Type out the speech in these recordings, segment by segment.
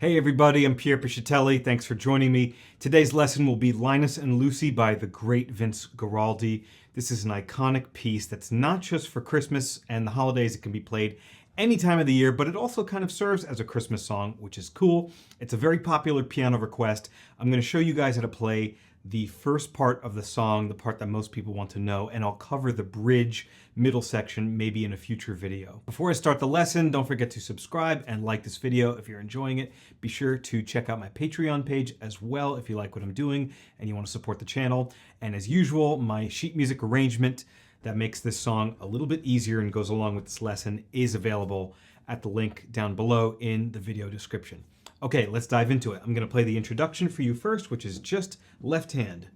Hey everybody, I'm Pierre Piscitelli. Thanks for joining me. Today's lesson will be Linus and Lucy by the great Vince Guaraldi. This is an iconic piece that's not just for Christmas and the holidays. It can be played any time of the year, but it also kind of serves as a Christmas song, which is cool. It's a very popular piano request. I'm going to show you guys how to play the first part of the song, the part that most people want to know, and I'll cover the bridge middle section maybe in a future video. Before I start the lesson, don't forget to subscribe and like this video if you're enjoying it. Be sure to check out my Patreon page as well if you like what I'm doing and you want to support the channel. And as usual, my sheet music arrangement that makes this song a little bit easier and goes along with this lesson is available at the link down below in the video description. Okay, let's dive into it. I'm going to play the introduction for you first, which is just left hand.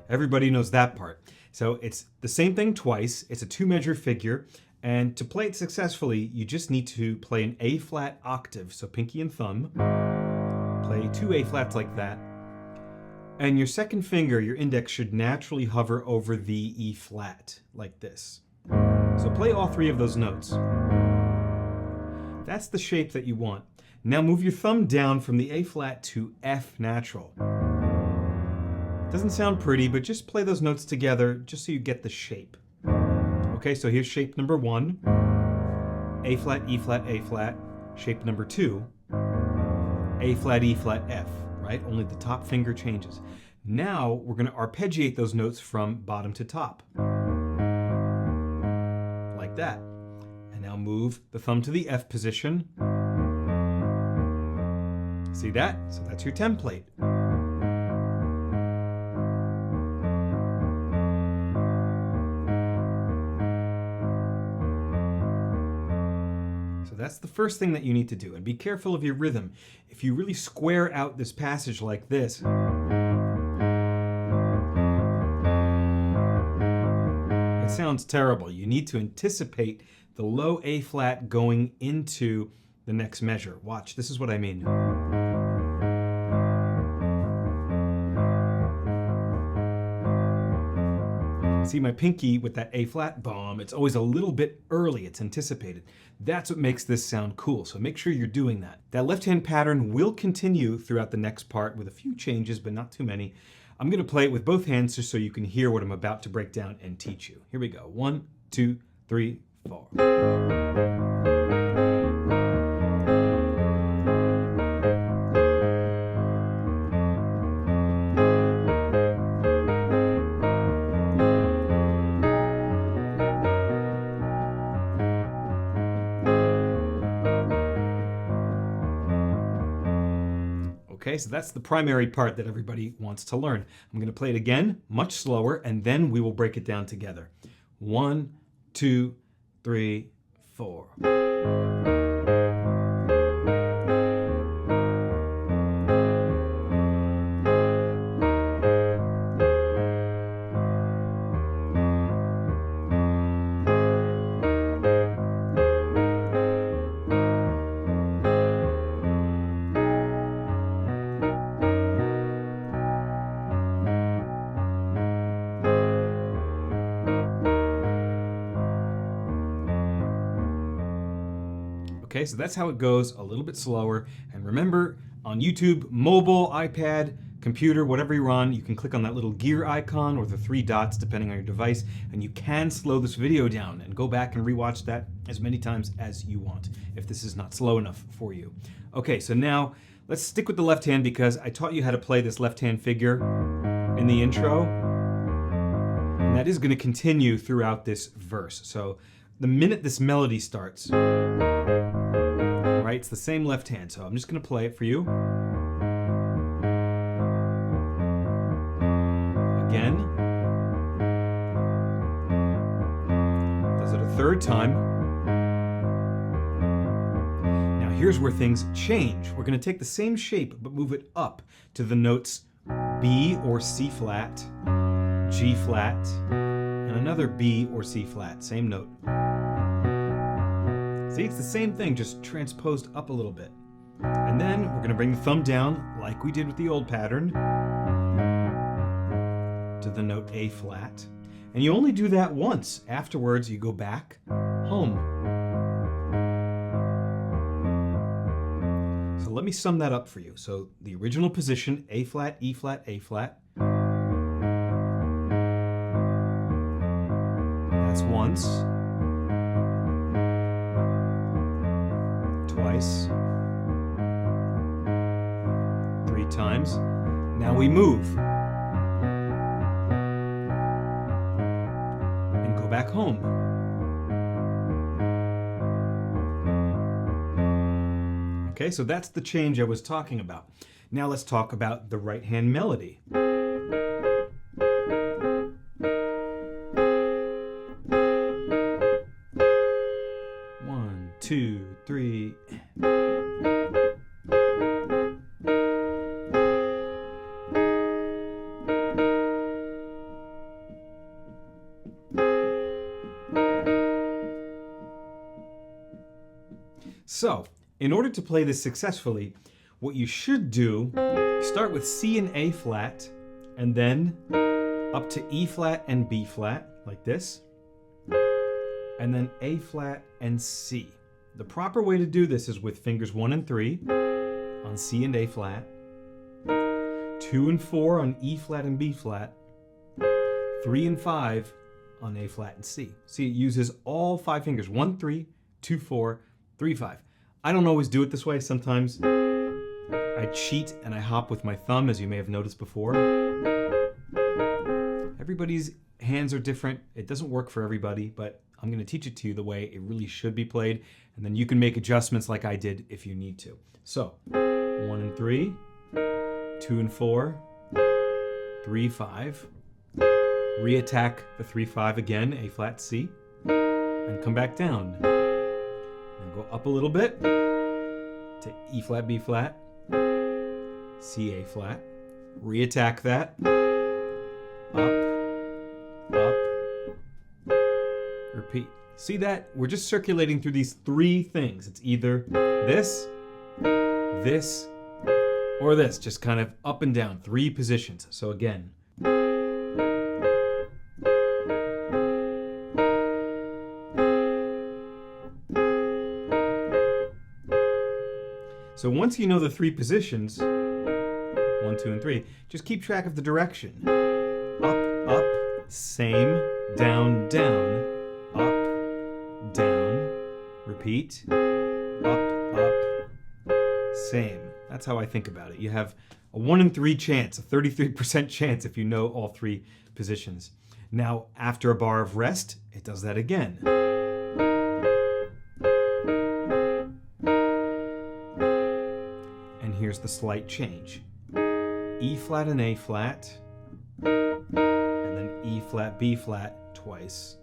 Everybody knows that part. So it's the same thing twice. It's a 2-measure figure. And to play it successfully, you just need to play an A flat octave. So pinky and thumb. Play 2 A flats like that. And your second finger, your index, should naturally hover over the E flat like this. So play all 3 of those notes. That's the shape that you want. Now move your thumb down from the A flat to F natural. Doesn't sound pretty, but just play those notes together just so you get the shape. Okay, so here's shape number 1. A flat, E flat, A flat. Shape number 2. A flat, E flat, F, right? Only the top finger changes. Now we're going to arpeggiate those notes from bottom to top. Like that. And now move the thumb to the F position. See that? So that's your template. So that's the first thing that you need to do. And be careful of your rhythm. If you really square out this passage like this, it sounds terrible. You need to anticipate the low A flat going into the next measure. Watch, this is what I mean. See my pinky with that A flat, boom, it's always a little bit early, it's anticipated. That's what makes this sound cool, so make sure you're doing that. That left hand pattern will continue throughout the next part with a few changes, but not too many. I'm going to play it with both hands just so you can hear what I'm about to break down and teach you. Here we go. 1, 2, 3, 4. Okay, so that's the primary part that everybody wants to learn. I'm going to play it again, much slower, and then we will break it down together. 1, 2, 3, 4. Okay, so that's how it goes, a little bit slower. And remember, on YouTube, mobile, iPad, computer, whatever you're on, you can click on that little gear icon or the 3 dots depending on your device, and you can slow this video down and go back and rewatch that as many times as you want, if this is not slow enough for you. Okay, so now let's stick with the left hand because I taught you how to play this left hand figure in the intro, and that is going to continue throughout this verse. So the minute this melody starts, right, it's the same left hand, so I'm just going to play it for you. Again. Does it a 3rd time. Now here's where things change. We're going to take the same shape but move it up to the notes B or C flat, G flat, and another B or C flat, same note. See, it's the same thing, just transposed up a little bit. And then we're going to bring the thumb down, like we did with the old pattern, to the note A flat. And you only do that once. Afterwards, you go back home. So let me sum that up for you. So the original position, A flat, E flat, A flat. That's once. Twice. 3 times. Now we move. And go back home. Okay, so that's the change I was talking about. Now let's talk about the right hand melody. 1, 2, 3. So, in order to play this successfully, what you should do, start with C and A flat, and then up to E flat and B flat, like this, and then A flat and C. The proper way to do this is with fingers 1 and 3 on C and A flat, 2 and 4 on E flat and B flat, 3 and 5 on A flat and C. See, it uses all 5 fingers, 1, 3, 2, 4, 3, 5. I don't always do it this way. Sometimes I cheat and I hop with my thumb, as you may have noticed before. Everybody's hands are different. It doesn't work for everybody, but I'm going to teach it to you the way it really should be played, and then you can make adjustments like I did if you need to. So, 1 and 3, 2 and 4, 3, 5. Re-attack the 3, 5 again, A flat, C, and come back down. Now go up a little bit to E flat, B flat, C, A flat. Re-attack that. Up, repeat. See that? We're just circulating through these 3 things. It's either this, this, or this. Just kind of up and down, 3 positions. So again. So once you know the 3 positions, 1, 2, and 3, just keep track of the direction. Up, up, same, down, down, up, down, repeat, up, same. That's how I think about it. You have a 1 in 3 chance, a 33% chance if you know all 3 positions. Now, after a bar of rest, it does that again. Here's the slight change. E flat and A flat, and then E flat, B flat twice.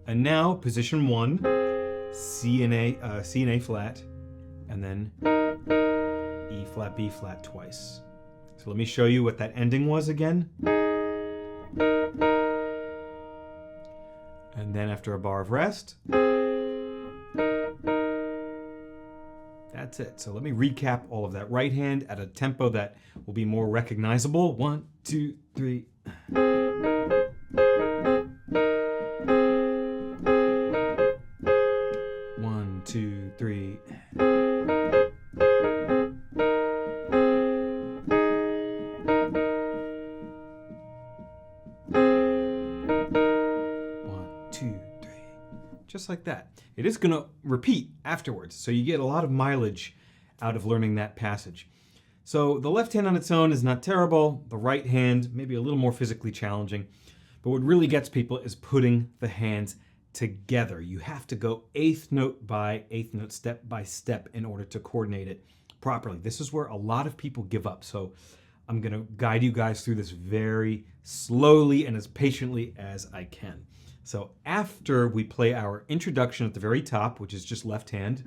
And now position 1, C and A flat, and then E flat, B flat twice. So let me show you what that ending was again. And then after a bar of rest, that's it. So let me recap all of that. Right hand at a tempo that will be more recognizable. 1, 2, 3. 1, 2, 3. 1, 2, 3. Just like that. It is going to repeat afterwards, so you get a lot of mileage out of learning that passage. So the left hand on its own is not terrible. The right hand, maybe a little more physically challenging. But what really gets people is putting the hands together. You have to go 8th note by 8th note, step by step, in order to coordinate it properly. This is where a lot of people give up. So I'm going to guide you guys through this very slowly and as patiently as I can. So after we play our introduction at the very top, which is just left hand,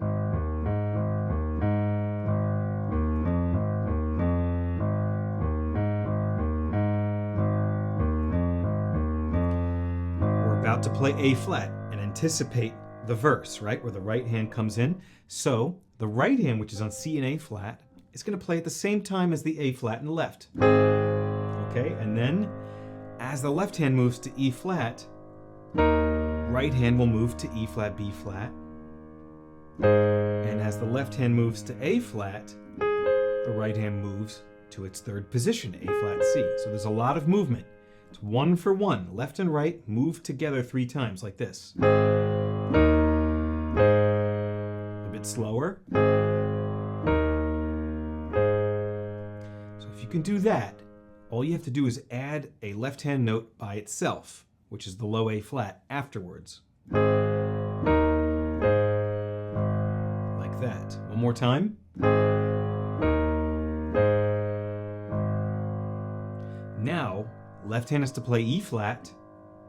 we're about to play A flat and anticipate the verse, right, where the right hand comes in. So the right hand, which is on C and A flat, is going to play at the same time as the A flat in the left. Okay, and then As the left hand moves to E flat, right hand will move to E flat, B flat. And as the left hand moves to A flat, the right hand moves to its third position, A flat, C. So there's a lot of movement. It's 1 for 1. Left and right move together 3 times like this. A bit slower. So if you can do that, all you have to do is add a left hand note by itself, which is the low A flat, afterwards. Like that. One more time. Now, left hand has to play E flat,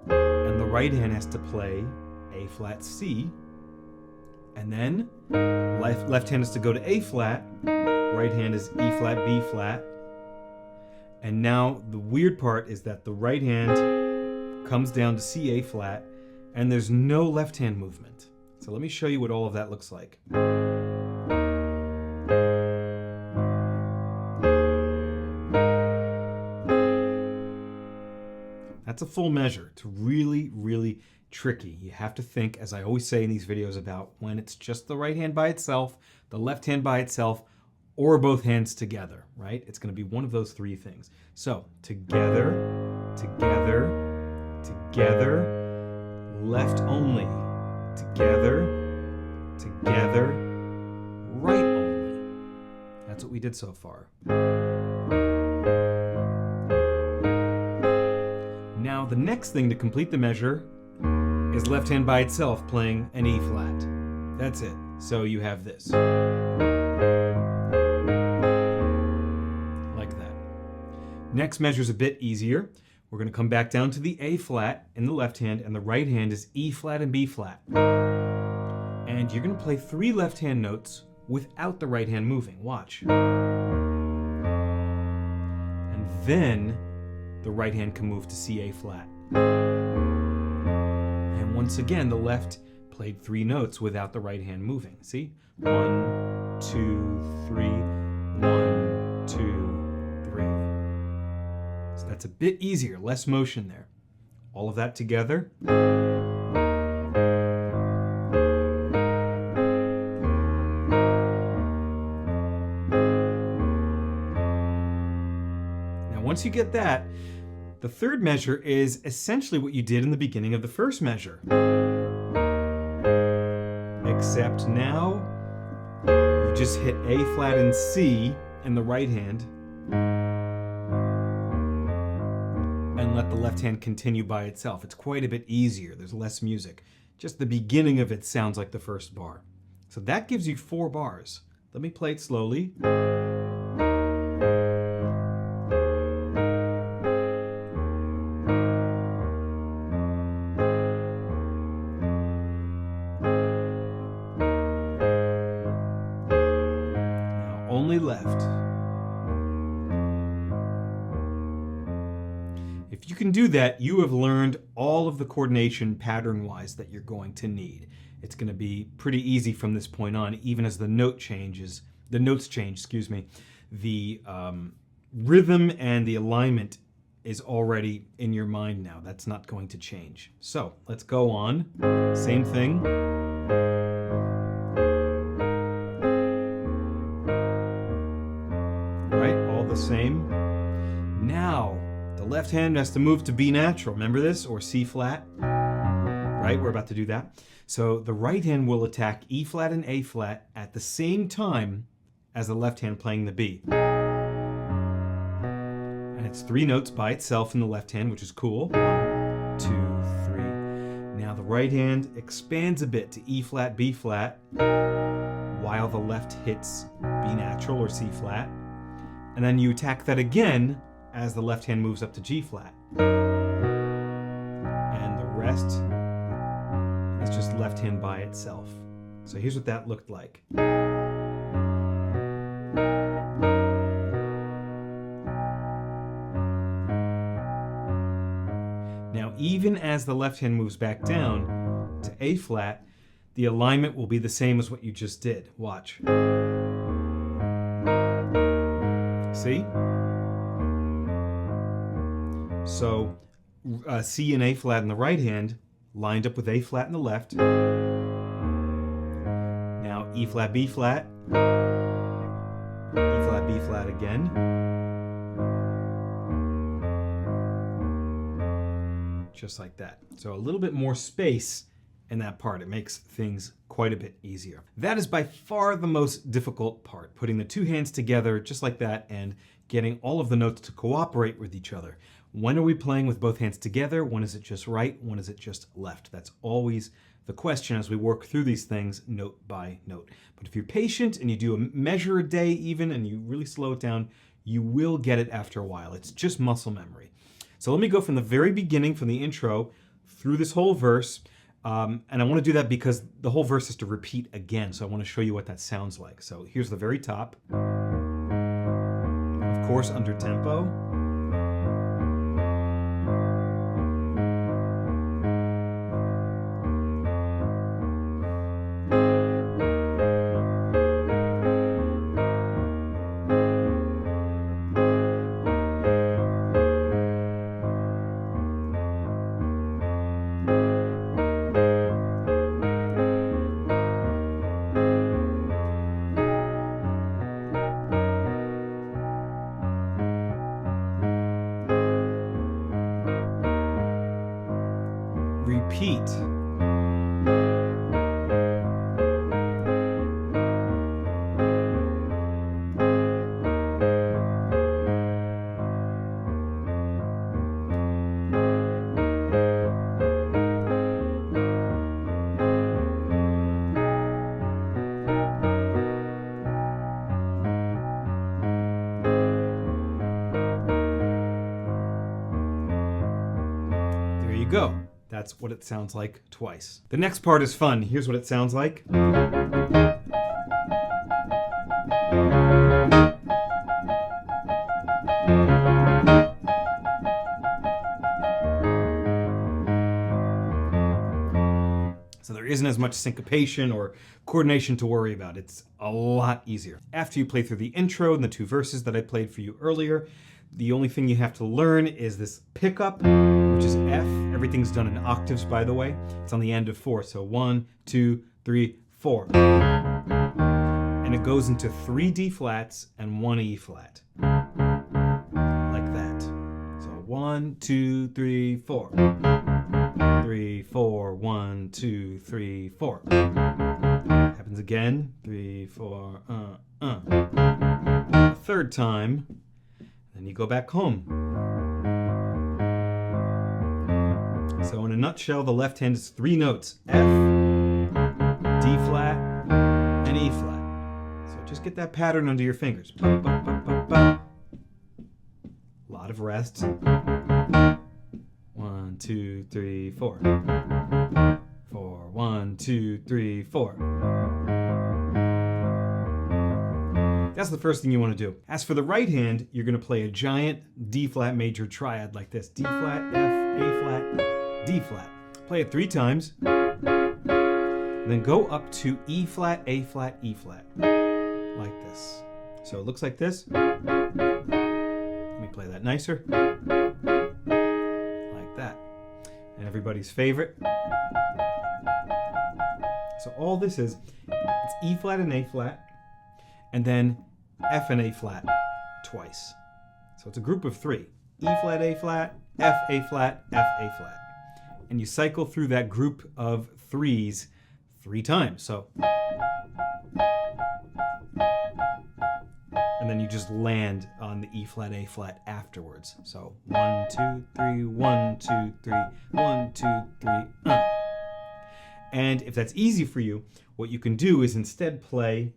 and the right hand has to play A flat, C. And then, left hand has to go to A flat, right hand is E flat, B flat. And now, the weird part is that the right hand comes down to C, A flat, and there's no left hand movement. So let me show you what all of that looks like. That's a full measure. It's really, really tricky. You have to think, as I always say in these videos, about when it's just the right hand by itself, the left hand by itself, or both hands together, right? It's going to be one of those 3 things. So, together, together, together, left only, together, together, right only. That's what we did so far. Now, the next thing to complete the measure is left hand by itself playing an E flat. That's it. So you have this. Like that. Next measure is a bit easier. We're going to come back down to the A flat in the left hand, and the right hand is E flat and B flat. And you're going to play 3 left hand notes without the right hand moving. Watch. And then the right hand can move to C, A flat. And once again, the left played 3 notes without the right hand moving. See? 1, 2, 3, 1, 2, 3. So that's a bit easier, less motion there. All of that together. Now, once you get that, the third measure is essentially what you did in the beginning of the first measure. Except now, you just hit A flat and C in the right hand, and let the left hand continue by itself. It's quite a bit easier. There's less music. Just the beginning of it sounds like the first bar. So that gives you 4 bars. Let me play it slowly. Only left. If you can do that, you have learned all of the coordination pattern-wise that you're going to need. It's going to be pretty easy from this point on, even as the notes change, excuse me. The rhythm and the alignment is already in your mind now. That's not going to change. So let's go on. Same thing. Same. Now, the left hand has to move to B natural. Remember this? Or C flat. Right? We're about to do that. So the right hand will attack E flat and A flat at the same time as the left hand playing the B. And it's 3 notes by itself in the left hand, which is cool. 1, 2, 3. Now the right hand expands a bit to E flat, B flat, while the left hits B natural or C flat. And then you attack that again as the left hand moves up to G flat. And the rest is just left hand by itself. So here's what that looked like. Now, even as the left hand moves back down to A flat, the alignment will be the same as what you just did. Watch. See? So C and A flat in the right hand, lined up with A flat in the left. Now E flat, B flat, E flat, B flat again. Just like that. So a little bit more space in that part. It makes things quite a bit easier. That is by far the most difficult part, putting the two hands together just like that and getting all of the notes to cooperate with each other. When are we playing with both hands together? When is it just right? When is it just left? That's always the question as we work through these things note by note. But if you're patient and you do a measure a day even and you really slow it down, you will get it after a while. It's just muscle memory. So let me go from the very beginning, from the intro, through this whole verse. And I want to do that because the whole verse is to repeat again. So I want to show you what that sounds like. So here's the very top. Of course, under tempo. Repeat. There you go. That's what it sounds like twice. The next part is fun. Here's what it sounds like. So there isn't as much syncopation or coordination to worry about. It's a lot easier. After you play through the intro and the two verses that I played for you earlier, the only thing you have to learn is this pickup, which is F. Everything's done in octaves, by the way. It's on the end of 4. So 1, 2, 3, 4. And it goes into 3 D flats and 1 E flat. Like that. So 1, 2, 3, 4. 3, 4, 1, 2, 3, 4. Happens again. 3, 4, A third time. Then you go back home. So in a nutshell, the left hand is 3 notes: F, D flat, and E flat. So just get that pattern under your fingers. Ba, ba, ba, ba, ba. A lot of rests. 1, 2, 3, 4. 4, 1, 2, 3, 4. That's the first thing you want to do. As for the right hand, you're going to play a giant D flat major triad like this. D flat, F, A flat, D flat. Play it 3 times. And then go up to E flat, A flat, E flat. Like this. So it looks like this. Let me play that nicer. Like that. And everybody's favorite. So all this is, it's E flat and A flat. And then F and A flat twice. So it's a group of 3. E flat, A flat, F, A flat, F, A flat. And you cycle through that group of 3s 3 times. So, and then you just land on the E flat, A flat afterwards. So 1, 2, 3, 1, 2, 3, 1, 2, 3. And if that's easy for you, what you can do is instead play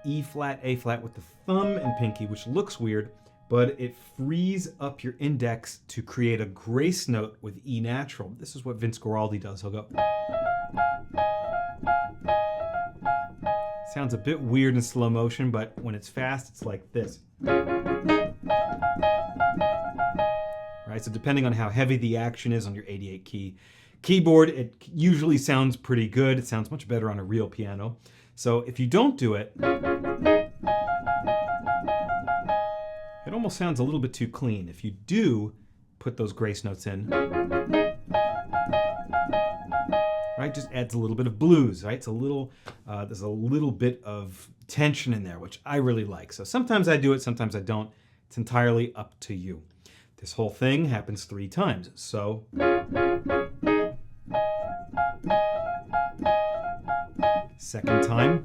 E flat, A flat with the thumb and pinky, which looks weird, but it frees up your index to create a grace note with E natural. This is what Vince Guaraldi does. He'll go. Sounds a bit weird in slow motion, but when it's fast, it's like this. Right, so depending on how heavy the action is on your 88 key keyboard, it usually sounds pretty good. It sounds much better on a real piano. So if you don't do it, it almost sounds a little bit too clean. If you do put those grace notes in. Right, just adds a little bit of blues, right? It's a little, there's a little bit of tension in there, which I really like. So sometimes I do it, sometimes I don't. It's entirely up to you. This whole thing happens 3 times. So second time.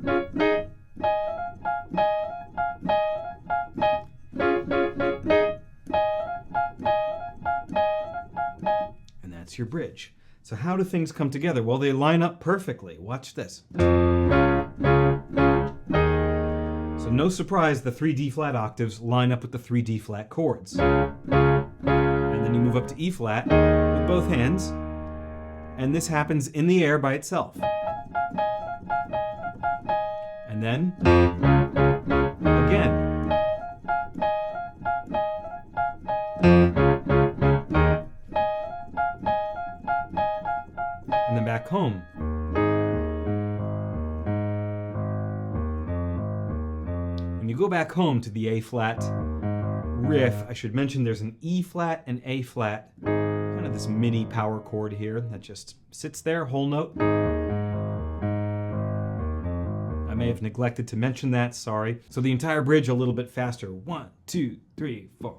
And that's your bridge. So how do things come together? Well, they line up perfectly. Watch this. So no surprise, the 3 D flat octaves line up with the 3 D flat chords. And then you move up to E flat with both hands, and this happens in the air by itself. And then, again. And then back home. When you go back home to the A flat riff, I should mention there's an E flat and A flat, kind of this mini power chord here that just sits there, whole note. I may have neglected to mention that, sorry. So the entire bridge a little bit faster. 1, 2, 3, 4.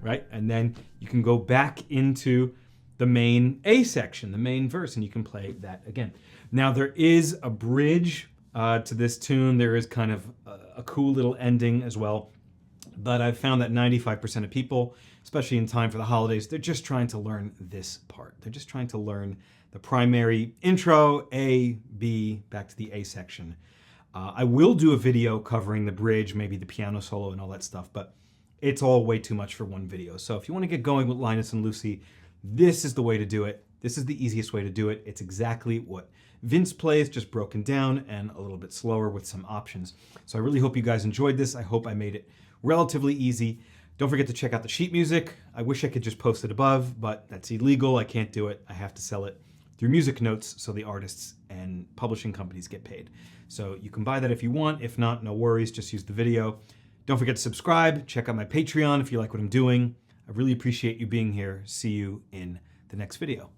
Right, and then you can go back into the main A section, the main verse, and you can play that again. Now there is a bridge to this tune. There is kind of a cool little ending as well. But I've found that 95% of people, especially in time for the holidays, they're just trying to learn this part. They're just trying to learn the primary intro, A, B, back to the A section. I will do a video covering the bridge, maybe the piano solo and all that stuff, but it's all way too much for one video. So if you want to get going with Linus and Lucy, this is the way to do it. This is the easiest way to do it. It's exactly what Vince plays, just broken down and a little bit slower with some options. So I really hope you guys enjoyed this. I hope I made it relatively easy. Don't forget to check out the sheet music. I wish I could just post it above, but that's illegal. I can't do it. I have to sell it through music notes so the artists and publishing companies get paid. So you can buy that if you want. If not, no worries. Just use the video. Don't forget to subscribe. Check out my Patreon if you like what I'm doing. I really appreciate you being here. See you in the next video.